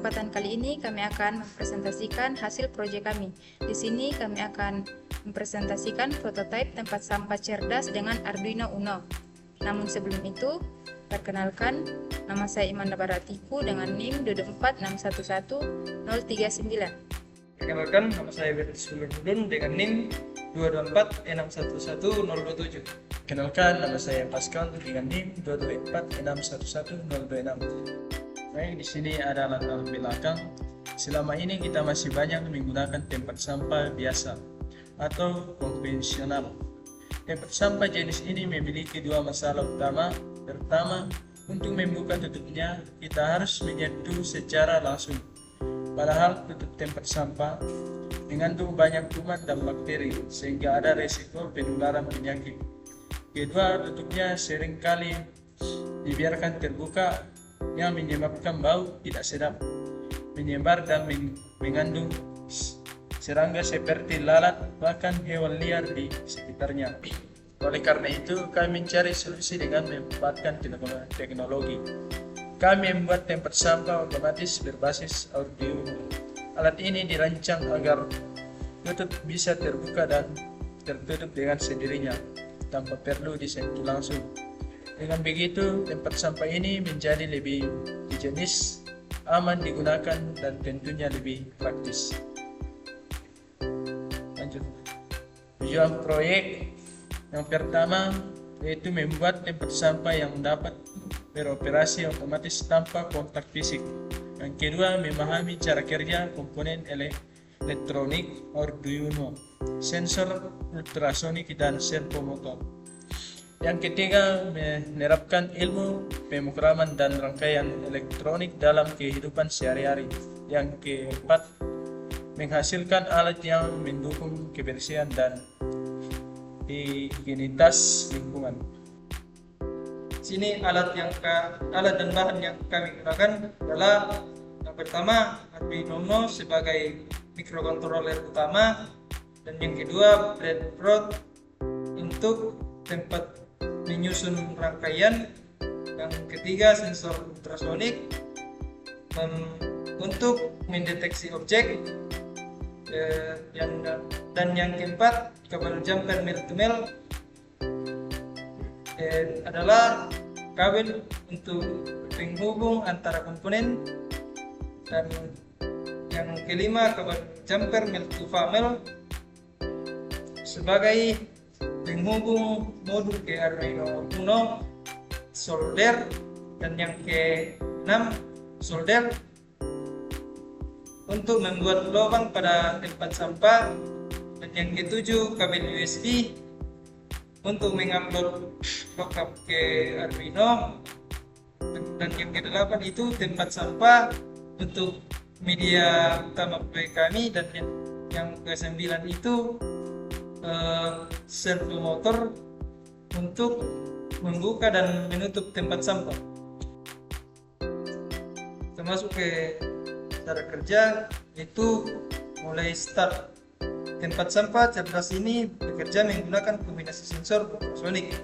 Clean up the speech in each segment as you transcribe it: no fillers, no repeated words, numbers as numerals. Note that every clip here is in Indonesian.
kesempatan kali ini kami akan mempresentasikan hasil proyek kami. Di sini kami akan mempresentasikan prototipe tempat sampah cerdas dengan Arduino Uno. Namun sebelum itu, perkenalkan, nama saya Imanda Baratiku dengan NIM 224611039. Perkenalkan, nama saya Bertus Sulurudun dengan NIM 224611027. Kenalkan, nama saya Pascal dengan NIM 224611026. Baik, di sini ada latar belakang. Selama ini kita masih banyak menggunakan tempat sampah biasa atau konvensional. Tempat sampah jenis ini memiliki dua masalah utama. Pertama, untuk membuka tutupnya, kita harus menyentuh secara langsung. Padahal tutup tempat sampah mengandung banyak kuman dan bakteri, sehingga ada resiko penularan penyakit. Kedua, tutupnya seringkali dibiarkan terbuka yang menyebabkan bau tidak sedap, menyebar dan mengandung serangga seperti lalat, bahkan hewan liar di sekitarnya. Oleh karena itu, kami mencari solusi dengan memanfaatkan teknologi. Kami membuat tempat sampah otomatis berbasis Arduino. Alat ini dirancang agar tutup bisa terbuka dan tertutup dengan sendirinya, tanpa perlu disentuh langsung. Dengan begitu, tempat sampah ini menjadi lebih higienis, aman digunakan, dan tentunya lebih praktis. Lanjut. Tujuan proyek yang pertama yaitu membuat tempat sampah yang dapat beroperasi otomatis tanpa kontak fisik. Yang kedua, memahami cara kerja komponen elektronik Arduino, sensor ultrasonik, dan servo motor. Yang ketiga, menerapkan ilmu pemrograman dan rangkaian elektronik dalam kehidupan sehari-hari. Yang keempat, menghasilkan alat yang mendukung kebersihan dan higienitas lingkungan. Sini alat dan bahan yang kami gunakan adalah yang pertama Arduino Uno sebagai microcontroller utama, dan yang kedua breadboard untuk tempat menyusun rangkaian, yang ketiga sensor ultrasonik untuk mendeteksi objek, dan yang keempat kabel jumper mil to mil adalah kabel untuk penghubung antara komponen, dan yang kelima kabel jumper mil to famil sebagai penghubung modul ke Arduino Uno, solder, dan yang ke-6 solder untuk membuat lubang pada tempat sampah, dan yang ke-7 kabel USB untuk mengupload backup ke Arduino, dan yang ke-8 itu tempat sampah untuk media utama proyek kami, dan yang ke-9 itu servo motor untuk membuka dan menutup tempat sampah. Termasuk ke cara kerja, itu mulai start. Tempat sampah cerdas ini bekerja menggunakan kombinasi sensor ultrasonik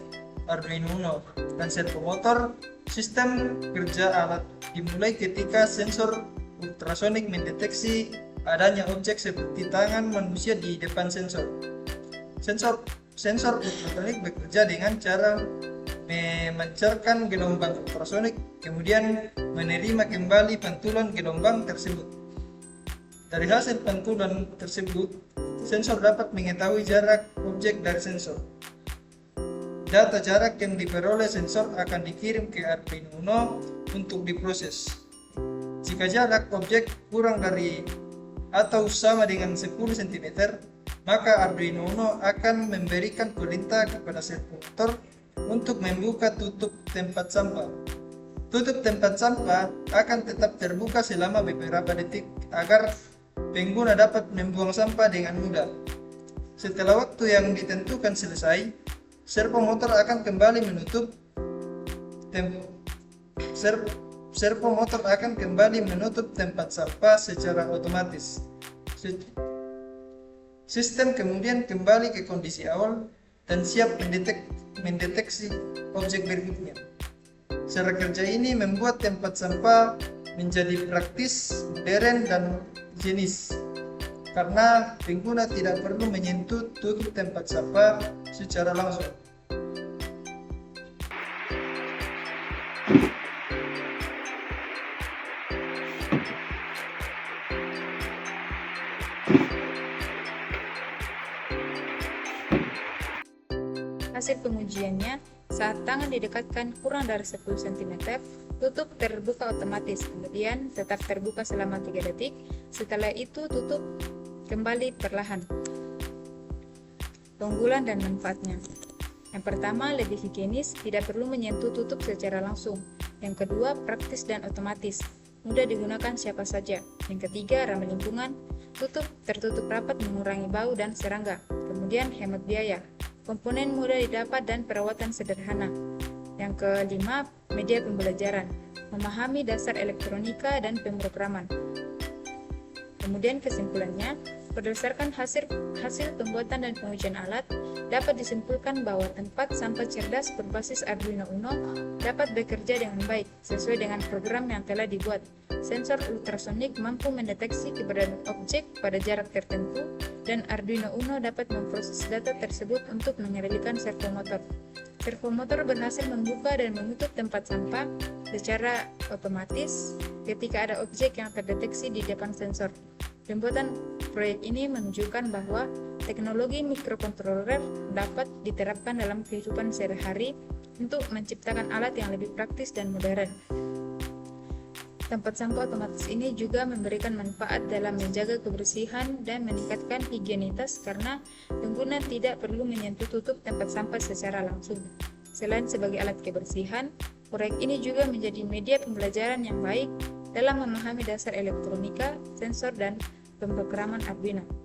Arduino Uno dan servo motor. Sistem kerja alat dimulai ketika sensor ultrasonik mendeteksi adanya objek seperti tangan manusia di depan sensor. Sensor ultrasonik bekerja dengan cara memancarkan gelombang ultrasonik, kemudian menerima kembali pantulan gelombang tersebut. Dari hasil pantulan tersebut, sensor dapat mengetahui jarak objek dari sensor. Data jarak yang diperoleh sensor akan dikirim ke Arduino Uno untuk diproses. Jika jarak objek kurang dari atau sama dengan 10 cm, maka Arduino Uno akan memberikan perintah kepada servo motor untuk membuka tutup tempat sampah. Tutup tempat sampah akan tetap terbuka selama beberapa detik agar pengguna dapat membuang sampah dengan mudah. Setelah waktu yang ditentukan selesai, servo motor akan kembali menutup tempat sampah secara otomatis. Sistem kemudian kembali ke kondisi awal dan siap mendeteksi objek berikutnya. Cara kerja ini membuat tempat sampah menjadi praktis, modern, dan higienis. Karena pengguna tidak perlu menyentuh tutup tempat sampah secara langsung. Hasil pengujiannya, saat tangan didekatkan kurang dari 10 cm, tutup terbuka otomatis, kemudian tetap terbuka selama 3 detik, setelah itu tutup kembali perlahan. Keunggulan dan manfaatnya. Yang pertama, lebih higienis, tidak perlu menyentuh tutup secara langsung. Yang kedua, praktis dan otomatis, mudah digunakan siapa saja. Yang ketiga, ramah lingkungan, tutup tertutup rapat mengurangi bau dan serangga. Kemudian hemat biaya, komponen mudah didapat dan perawatan sederhana. Yang kelima, media pembelajaran, memahami dasar elektronika dan pemrograman. Kemudian kesimpulannya, berdasarkan hasil pembuatan dan pengujian alat, dapat disimpulkan bahwa tempat sampah cerdas berbasis Arduino Uno dapat bekerja dengan baik sesuai dengan program yang telah dibuat. Sensor ultrasonik mampu mendeteksi keberadaan objek pada jarak tertentu, dan Arduino Uno dapat memproses data tersebut untuk mengendalikan servomotor. Servomotor berhasil membuka dan menutup tempat sampah secara otomatis ketika ada objek yang terdeteksi di depan sensor. Pembuatan proyek ini menunjukkan bahwa teknologi mikrokontroler dapat diterapkan dalam kehidupan sehari-hari untuk menciptakan alat yang lebih praktis dan modern. Tempat sampah otomatis ini juga memberikan manfaat dalam menjaga kebersihan dan meningkatkan higienitas karena pengguna tidak perlu menyentuh tutup tempat sampah secara langsung. Selain sebagai alat kebersihan, proyek ini juga menjadi media pembelajaran yang baik dalam memahami dasar elektronika, sensor, dan pemrograman Arduino.